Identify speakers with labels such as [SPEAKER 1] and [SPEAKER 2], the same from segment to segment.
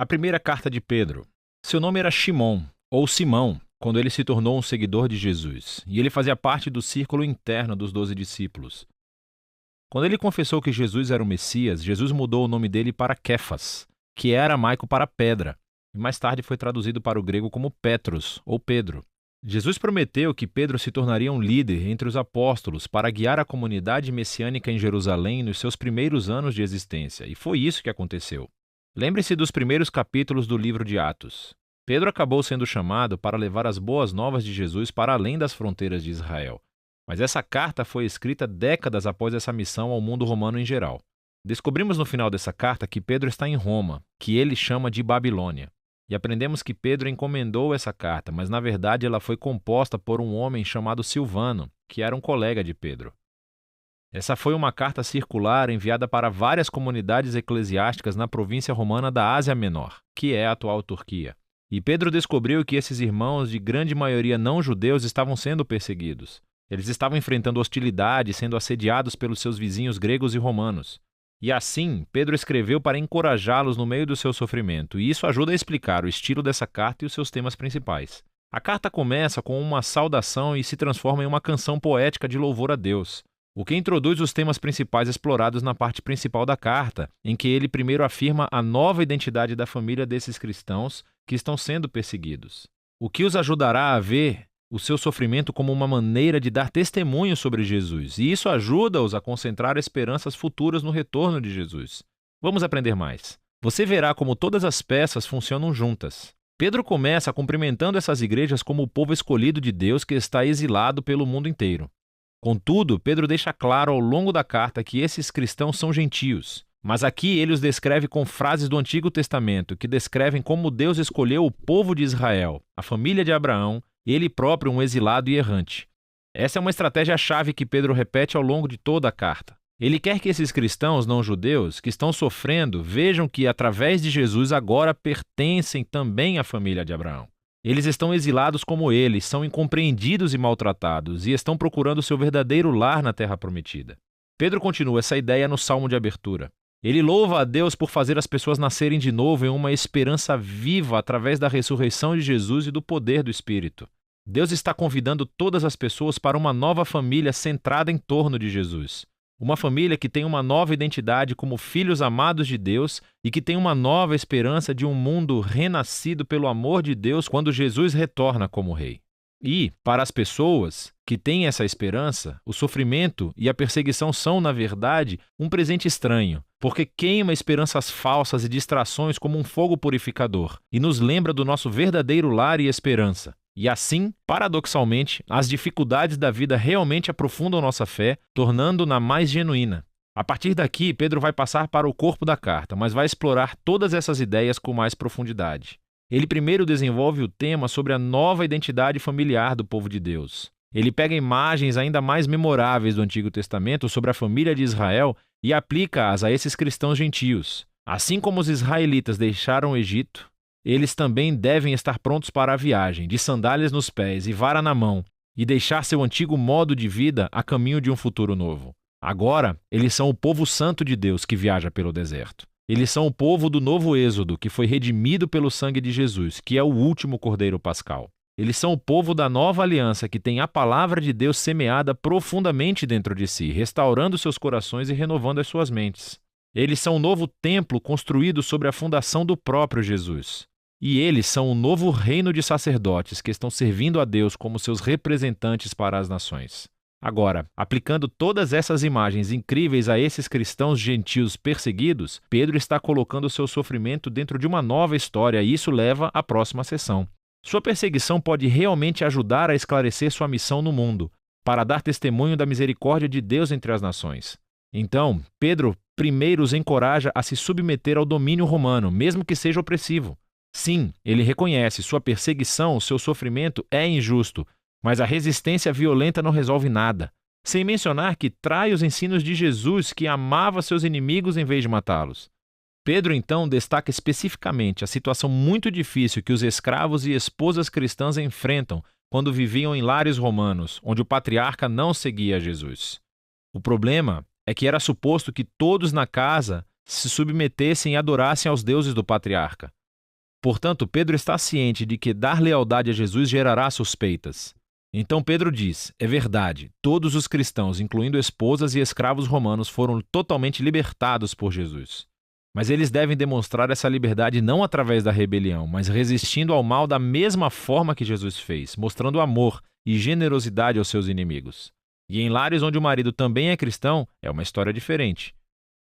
[SPEAKER 1] A primeira carta de Pedro. Seu nome era Shimon, ou Simão, quando ele se tornou um seguidor de Jesus, e ele fazia parte do círculo interno dos 12 discípulos. Quando ele confessou que Jesus era o Messias, Jesus mudou o nome dele para Kéfas, que é aramaico para pedra, e mais tarde foi traduzido para o grego como Petros, ou Pedro. Jesus prometeu que Pedro se tornaria um líder entre os apóstolos para guiar a comunidade messiânica em Jerusalém nos seus primeiros anos de existência, e foi isso que aconteceu. Lembre-se dos primeiros capítulos do livro de Atos. Pedro acabou sendo chamado para levar as boas novas de Jesus para além das fronteiras de Israel. Mas essa carta foi escrita décadas após essa missão ao mundo romano em geral. Descobrimos no final dessa carta que Pedro está em Roma, que ele chama de Babilônia. E aprendemos que Pedro encomendou essa carta, mas na verdade ela foi composta por um homem chamado Silvano, que era um colega de Pedro. Essa foi uma carta circular enviada para várias comunidades eclesiásticas na província romana da Ásia Menor, que é a atual Turquia. E Pedro descobriu que esses irmãos, de grande maioria não judeus, estavam sendo perseguidos. Eles estavam enfrentando hostilidade, sendo assediados pelos seus vizinhos gregos e romanos. E assim, Pedro escreveu para encorajá-los no meio do seu sofrimento, e isso ajuda a explicar o estilo dessa carta e os seus temas principais. A carta começa com uma saudação e se transforma em uma canção poética de louvor a Deus, o que introduz os temas principais explorados na parte principal da carta, em que ele primeiro afirma a nova identidade da família desses cristãos que estão sendo perseguidos, o que os ajudará a ver o seu sofrimento como uma maneira de dar testemunho sobre Jesus, e isso ajuda-os a concentrar esperanças futuras no retorno de Jesus. Vamos aprender mais. Você verá como todas as peças funcionam juntas. Pedro começa cumprimentando essas igrejas como o povo escolhido de Deus que está exilado pelo mundo inteiro. Contudo, Pedro deixa claro ao longo da carta que esses cristãos são gentios, mas aqui ele os descreve com frases do Antigo Testamento que descrevem como Deus escolheu o povo de Israel, a família de Abraão, ele próprio um exilado e errante. Essa é uma estratégia-chave que Pedro repete ao longo de toda a carta. Ele quer que esses cristãos não-judeus que estão sofrendo vejam que, através de Jesus, agora pertencem também à família de Abraão. Eles estão exilados como ele, são incompreendidos e maltratados, e estão procurando seu verdadeiro lar na Terra Prometida. Pedro continua essa ideia no Salmo de abertura. Ele louva a Deus por fazer as pessoas nascerem de novo em uma esperança viva através da ressurreição de Jesus e do poder do Espírito. Deus está convidando todas as pessoas para uma nova família centrada em torno de Jesus. Uma família que tem uma nova identidade como filhos amados de Deus e que tem uma nova esperança de um mundo renascido pelo amor de Deus quando Jesus retorna como Rei. E, para as pessoas que têm essa esperança, o sofrimento e a perseguição são, na verdade, um presente estranho, porque queima esperanças falsas e distrações como um fogo purificador e nos lembra do nosso verdadeiro lar e esperança. E assim, paradoxalmente, as dificuldades da vida realmente aprofundam nossa fé, tornando-na mais genuína. A partir daqui, Pedro vai passar para o corpo da carta, mas vai explorar todas essas ideias com mais profundidade. Ele primeiro desenvolve o tema sobre a nova identidade familiar do povo de Deus. Ele pega imagens ainda mais memoráveis do Antigo Testamento sobre a família de Israel e aplica-as a esses cristãos gentios. Assim como os israelitas deixaram o Egito, eles também devem estar prontos para a viagem, de sandálias nos pés e vara na mão, e deixar seu antigo modo de vida a caminho de um futuro novo. Agora, eles são o povo santo de Deus que viaja pelo deserto. Eles são o povo do novo Êxodo, que foi redimido pelo sangue de Jesus, que é o último Cordeiro Pascal. Eles são o povo da nova aliança, que tem a palavra de Deus semeada profundamente dentro de si, restaurando seus corações e renovando as suas mentes. Eles são o novo templo construído sobre a fundação do próprio Jesus. E eles são o novo reino de sacerdotes que estão servindo a Deus como seus representantes para as nações. Agora, aplicando todas essas imagens incríveis a esses cristãos gentios perseguidos, Pedro está colocando seu sofrimento dentro de uma nova história e isso leva à próxima sessão. Sua perseguição pode realmente ajudar a esclarecer sua missão no mundo, para dar testemunho da misericórdia de Deus entre as nações. Então, Pedro primeiro os encoraja a se submeter ao domínio romano, mesmo que seja opressivo. Sim, ele reconhece sua perseguição, seu sofrimento é injusto, mas a resistência violenta não resolve nada. Sem mencionar que trai os ensinos de Jesus, que amava seus inimigos em vez de matá-los. Pedro, então, destaca especificamente a situação muito difícil que os escravos e esposas cristãs enfrentam quando viviam em lares romanos, onde o patriarca não seguia Jesus. O problema é que era suposto que todos na casa se submetessem e adorassem aos deuses do patriarca. Portanto, Pedro está ciente de que dar lealdade a Jesus gerará suspeitas. Então Pedro diz: é verdade, todos os cristãos, incluindo esposas e escravos romanos, foram totalmente libertados por Jesus. Mas eles devem demonstrar essa liberdade não através da rebelião, mas resistindo ao mal da mesma forma que Jesus fez, mostrando amor e generosidade aos seus inimigos. E em lares onde o marido também é cristão, é uma história diferente.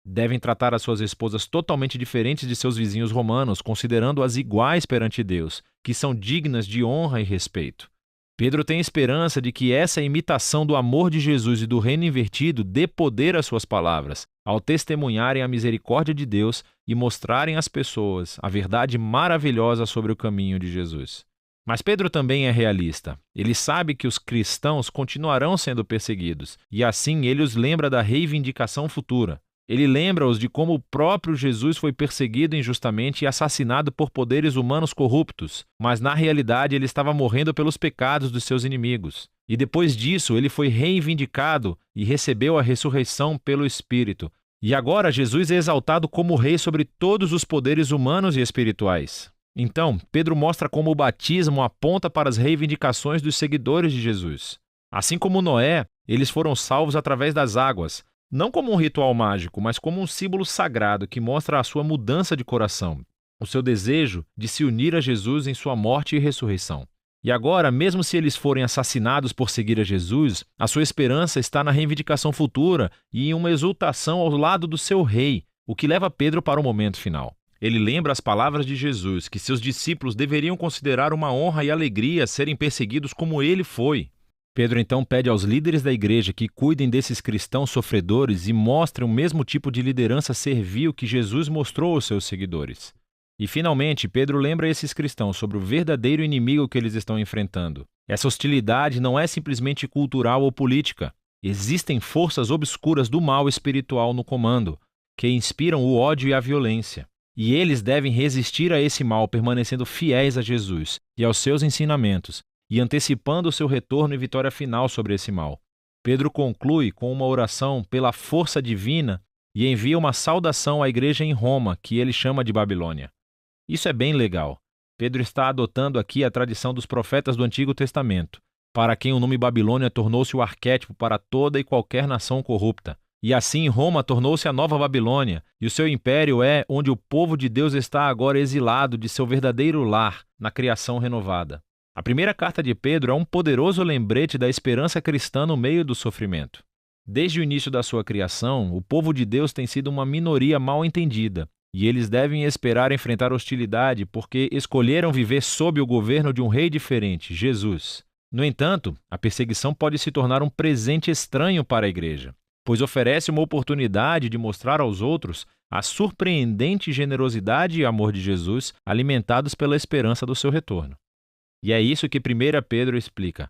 [SPEAKER 1] Devem tratar as suas esposas totalmente diferentes de seus vizinhos romanos, considerando-as iguais perante Deus, que são dignas de honra e respeito. Pedro tem esperança de que essa imitação do amor de Jesus e do reino invertido dê poder às suas palavras, ao testemunharem a misericórdia de Deus e mostrarem às pessoas a verdade maravilhosa sobre o caminho de Jesus. Mas Pedro também é realista. Ele sabe que os cristãos continuarão sendo perseguidos, e assim ele os lembra da reivindicação futura. Ele lembra-os de como o próprio Jesus foi perseguido injustamente e assassinado por poderes humanos corruptos, mas na realidade ele estava morrendo pelos pecados dos seus inimigos. E depois disso ele foi reivindicado e recebeu a ressurreição pelo Espírito. E agora Jesus é exaltado como rei sobre todos os poderes humanos e espirituais. Então, Pedro mostra como o batismo aponta para as reivindicações dos seguidores de Jesus. Assim como Noé, eles foram salvos através das águas, não como um ritual mágico, mas como um símbolo sagrado que mostra a sua mudança de coração, o seu desejo de se unir a Jesus em sua morte e ressurreição. E agora, mesmo se eles forem assassinados por seguir a Jesus, a sua esperança está na reivindicação futura e em uma exultação ao lado do seu rei, o que leva Pedro para o momento final. Ele lembra as palavras de Jesus, que seus discípulos deveriam considerar uma honra e alegria serem perseguidos como ele foi. Pedro então pede aos líderes da igreja que cuidem desses cristãos sofredores e mostrem o mesmo tipo de liderança servil que Jesus mostrou aos seus seguidores. E finalmente, Pedro lembra esses cristãos sobre o verdadeiro inimigo que eles estão enfrentando. Essa hostilidade não é simplesmente cultural ou política. Existem forças obscuras do mal espiritual no comando, que inspiram o ódio e a violência. E eles devem resistir a esse mal permanecendo fiéis a Jesus e aos seus ensinamentos, e antecipando o seu retorno e vitória final sobre esse mal. Pedro conclui com uma oração pela força divina e envia uma saudação à igreja em Roma, que ele chama de Babilônia. Isso é bem legal. Pedro está adotando aqui a tradição dos profetas do Antigo Testamento, para quem o nome Babilônia tornou-se o arquétipo para toda e qualquer nação corrupta. E assim Roma tornou-se a nova Babilônia, e o seu império é onde o povo de Deus está agora exilado de seu verdadeiro lar, na criação renovada. A primeira carta de Pedro é um poderoso lembrete da esperança cristã no meio do sofrimento. Desde o início da sua criação, o povo de Deus tem sido uma minoria mal entendida, e eles devem esperar enfrentar hostilidade porque escolheram viver sob o governo de um rei diferente, Jesus. No entanto, a perseguição pode se tornar um presente estranho para a igreja, pois oferece uma oportunidade de mostrar aos outros a surpreendente generosidade e amor de Jesus, alimentados pela esperança do seu retorno. E é isso que 1 Pedro explica. A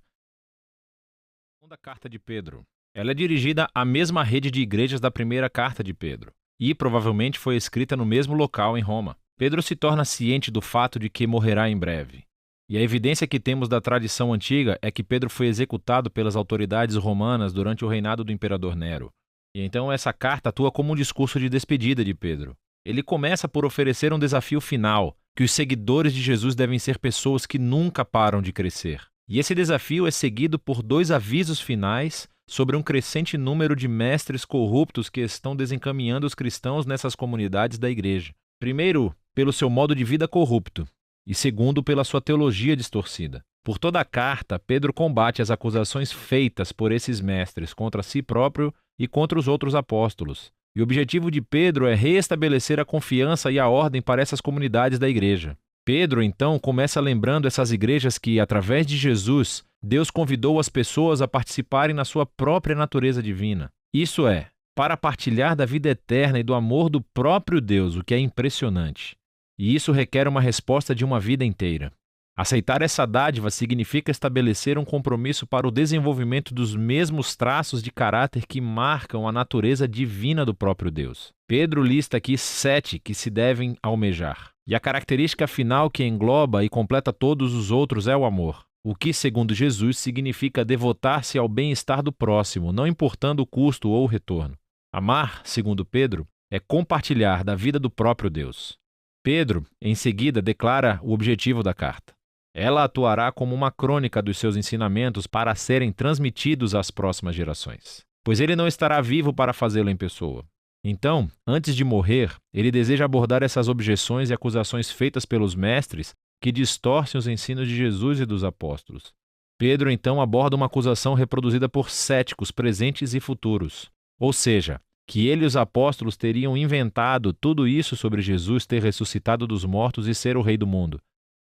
[SPEAKER 1] segunda carta de Pedro. Ela é dirigida à mesma rede de igrejas da primeira carta de Pedro, e provavelmente foi escrita no mesmo local em Roma. Pedro se torna ciente do fato de que morrerá em breve. E a evidência que temos da tradição antiga é que Pedro foi executado pelas autoridades romanas durante o reinado do imperador Nero. E então essa carta atua como um discurso de despedida de Pedro. Ele começa por oferecer um desafio final, que os seguidores de Jesus devem ser pessoas que nunca param de crescer. E esse desafio é seguido por 2 avisos finais sobre um crescente número de mestres corruptos que estão desencaminhando os cristãos nessas comunidades da igreja. Primeiro, pelo seu modo de vida corrupto, e segundo, pela sua teologia distorcida. Por toda a carta, Pedro combate as acusações feitas por esses mestres contra si próprio e contra os outros apóstolos. E o objetivo de Pedro é reestabelecer a confiança e a ordem para essas comunidades da igreja. Pedro, então, começa lembrando essas igrejas que, através de Jesus, Deus convidou as pessoas a participarem na sua própria natureza divina. Isso é, para partilhar da vida eterna e do amor do próprio Deus, o que é impressionante. E isso requer uma resposta de uma vida inteira. Aceitar essa dádiva significa estabelecer um compromisso para o desenvolvimento dos mesmos traços de caráter que marcam a natureza divina do próprio Deus. Pedro lista aqui 7 que se devem almejar. E a característica final que engloba e completa todos os outros é o amor. O que, segundo Jesus, significa devotar-se ao bem-estar do próximo, não importando o custo ou o retorno. Amar, segundo Pedro, é compartilhar da vida do próprio Deus. Pedro, em seguida, declara o objetivo da carta. Ela atuará como uma crônica dos seus ensinamentos para serem transmitidos às próximas gerações, pois ele não estará vivo para fazê-lo em pessoa. Então, antes de morrer, ele deseja abordar essas objeções e acusações feitas pelos mestres que distorcem os ensinos de Jesus e dos apóstolos. Pedro, então, aborda uma acusação reproduzida por céticos presentes e futuros, ou seja, que ele e os apóstolos teriam inventado tudo isso sobre Jesus ter ressuscitado dos mortos e ser o rei do mundo.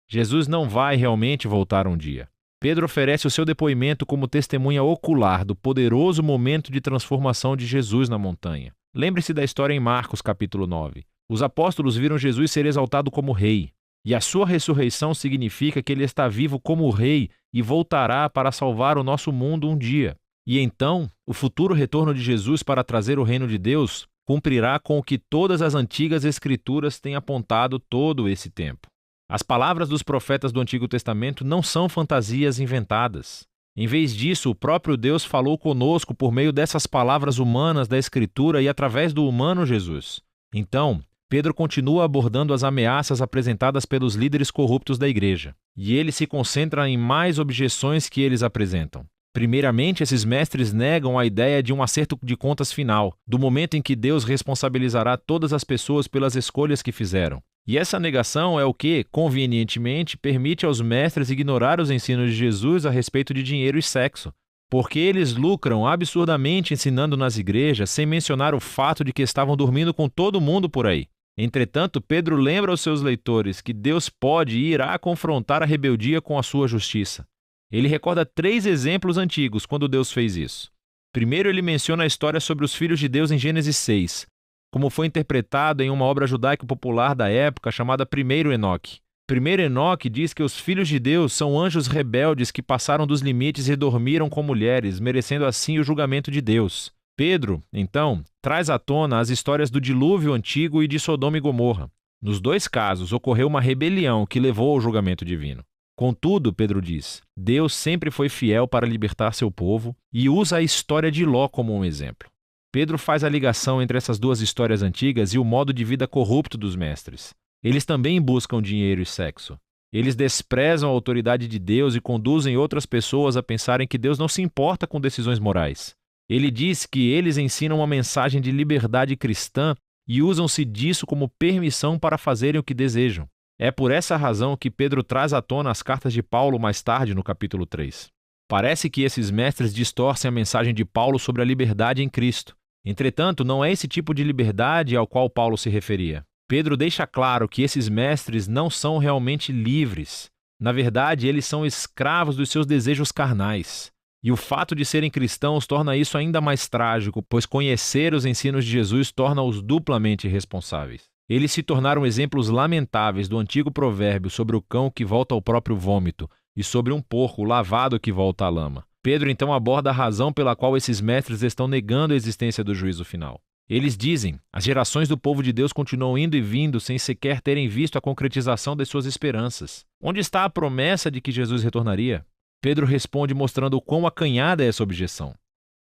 [SPEAKER 1] Jesus não vai realmente voltar um dia. Pedro oferece o seu depoimento como testemunha ocular do poderoso momento de transformação de Jesus na montanha. Lembre-se da história em Marcos, capítulo 9. Os apóstolos viram Jesus ser exaltado como rei, e a sua ressurreição significa que ele está vivo como rei e voltará para salvar o nosso mundo um dia. E então, o futuro retorno de Jesus para trazer o reino de Deus cumprirá com o que todas as antigas escrituras têm apontado todo esse tempo. As palavras dos profetas do Antigo Testamento não são fantasias inventadas. Em vez disso, o próprio Deus falou conosco por meio dessas palavras humanas da Escritura e através do humano Jesus. Então, Pedro continua abordando as ameaças apresentadas pelos líderes corruptos da igreja, e ele se concentra em mais objeções que eles apresentam. Primeiramente, esses mestres negam a ideia de um acerto de contas final, do momento em que Deus responsabilizará todas as pessoas pelas escolhas que fizeram. E essa negação é o que, convenientemente, permite aos mestres ignorar os ensinos de Jesus a respeito de dinheiro e sexo, porque eles lucram absurdamente ensinando nas igrejas sem mencionar o fato de que estavam dormindo com todo mundo por aí. Entretanto, Pedro lembra aos seus leitores que Deus pode e irá confrontar a rebeldia com a sua justiça. Ele recorda 3 exemplos antigos quando Deus fez isso. Primeiro, ele menciona a história sobre os filhos de Deus em Gênesis 6, como foi interpretado em uma obra judaica popular da época chamada Primeiro Enoque. Primeiro Enoque diz que os filhos de Deus são anjos rebeldes que passaram dos limites e dormiram com mulheres, merecendo assim o julgamento de Deus. Pedro, então, traz à tona as histórias do dilúvio antigo e de Sodoma e Gomorra. Nos 2 casos, ocorreu uma rebelião que levou ao julgamento divino. Contudo, Pedro diz, Deus sempre foi fiel para libertar seu povo e usa a história de Ló como um exemplo. Pedro faz a ligação entre essas 2 histórias antigas e o modo de vida corrupto dos mestres. Eles também buscam dinheiro e sexo. Eles desprezam a autoridade de Deus e conduzem outras pessoas a pensarem que Deus não se importa com decisões morais. Ele diz que eles ensinam uma mensagem de liberdade cristã e usam-se disso como permissão para fazerem o que desejam. É por essa razão que Pedro traz à tona as cartas de Paulo mais tarde no capítulo 3. Parece que esses mestres distorcem a mensagem de Paulo sobre a liberdade em Cristo. Entretanto, não é esse tipo de liberdade ao qual Paulo se referia. Pedro deixa claro que esses mestres não são realmente livres. Na verdade, eles são escravos dos seus desejos carnais. E o fato de serem cristãos torna isso ainda mais trágico, pois conhecer os ensinos de Jesus torna-os duplamente responsáveis. Eles se tornaram exemplos lamentáveis do antigo provérbio sobre o cão que volta ao próprio vômito e sobre um porco lavado que volta à lama. Pedro então aborda a razão pela qual esses mestres estão negando a existência do juízo final. Eles dizem, as gerações do povo de Deus continuam indo e vindo sem sequer terem visto a concretização das suas esperanças. Onde está a promessa de que Jesus retornaria? Pedro responde mostrando o quão acanhada é essa objeção.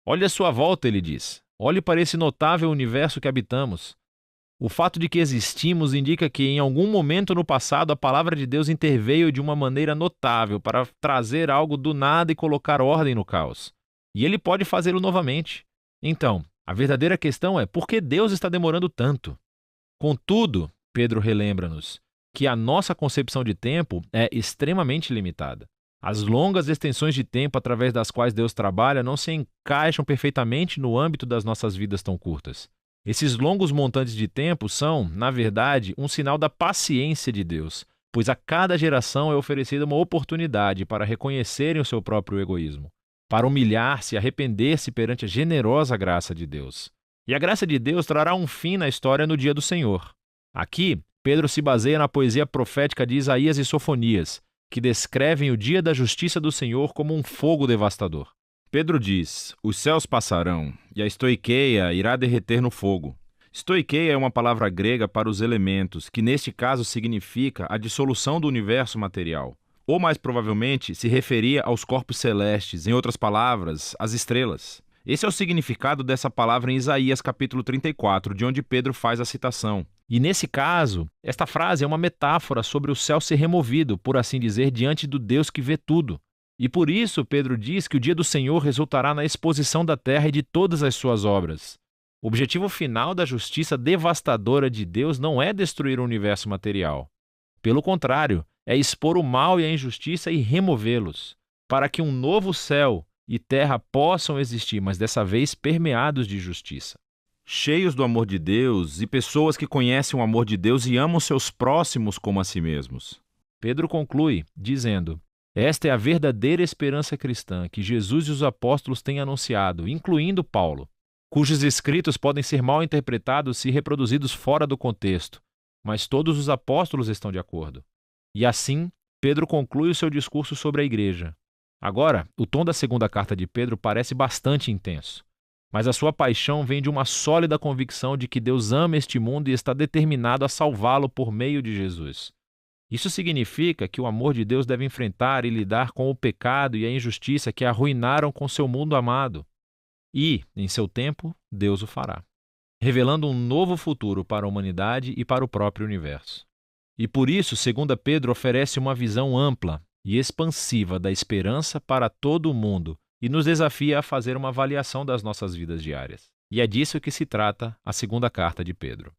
[SPEAKER 1] Olhe à sua volta, ele diz. Olhe para esse notável universo que habitamos. O fato de que existimos indica que em algum momento no passado a palavra de Deus interveio de uma maneira notável para trazer algo do nada e colocar ordem no caos. E ele pode fazê-lo novamente. Então, a verdadeira questão é por que Deus está demorando tanto? Contudo, Pedro relembra-nos que a nossa concepção de tempo é extremamente limitada. As longas extensões de tempo através das quais Deus trabalha não se encaixam perfeitamente no âmbito das nossas vidas tão curtas. Esses longos montantes de tempo são, na verdade, um sinal da paciência de Deus, pois a cada geração é oferecida uma oportunidade para reconhecerem o seu próprio egoísmo, para humilhar-se e arrepender-se perante a generosa graça de Deus. E a graça de Deus trará um fim na história no dia do Senhor. Aqui, Pedro se baseia na poesia profética de Isaías e Sofonias, que descrevem o dia da justiça do Senhor como um fogo devastador. Pedro diz, os céus passarão, e a estoiqueia irá derreter no fogo. Estoiqueia é uma palavra grega para os elementos, que neste caso significa a dissolução do universo material. Ou mais provavelmente se referia aos corpos celestes, em outras palavras, às estrelas. Esse é o significado dessa palavra em Isaías capítulo 34, de onde Pedro faz a citação. E nesse caso, esta frase é uma metáfora sobre o céu ser removido, por assim dizer, diante do Deus que vê tudo. E por isso Pedro diz que o dia do Senhor resultará na exposição da terra e de todas as suas obras. O objetivo final da justiça devastadora de Deus não é destruir o universo material. Pelo contrário, é expor o mal e a injustiça e removê-los, para que um novo céu e terra possam existir, mas dessa vez permeados de justiça. Cheios do amor de Deus e pessoas que conhecem o amor de Deus e amam seus próximos como a si mesmos. Pedro conclui dizendo: esta é a verdadeira esperança cristã que Jesus e os apóstolos têm anunciado, incluindo Paulo, cujos escritos podem ser mal interpretados se reproduzidos fora do contexto, mas todos os apóstolos estão de acordo. E assim, Pedro conclui o seu discurso sobre a igreja. Agora, o tom da segunda carta de Pedro parece bastante intenso, mas a sua paixão vem de uma sólida convicção de que Deus ama este mundo e está determinado a salvá-lo por meio de Jesus. Isso significa que o amor de Deus deve enfrentar e lidar com o pecado e a injustiça que arruinaram com seu mundo amado. E, em seu tempo, Deus o fará, revelando um novo futuro para a humanidade e para o próprio universo. E por isso, 2 Pedro oferece uma visão ampla e expansiva da esperança para todo o mundo e nos desafia a fazer uma avaliação das nossas vidas diárias. E é disso que se trata a segunda carta de Pedro.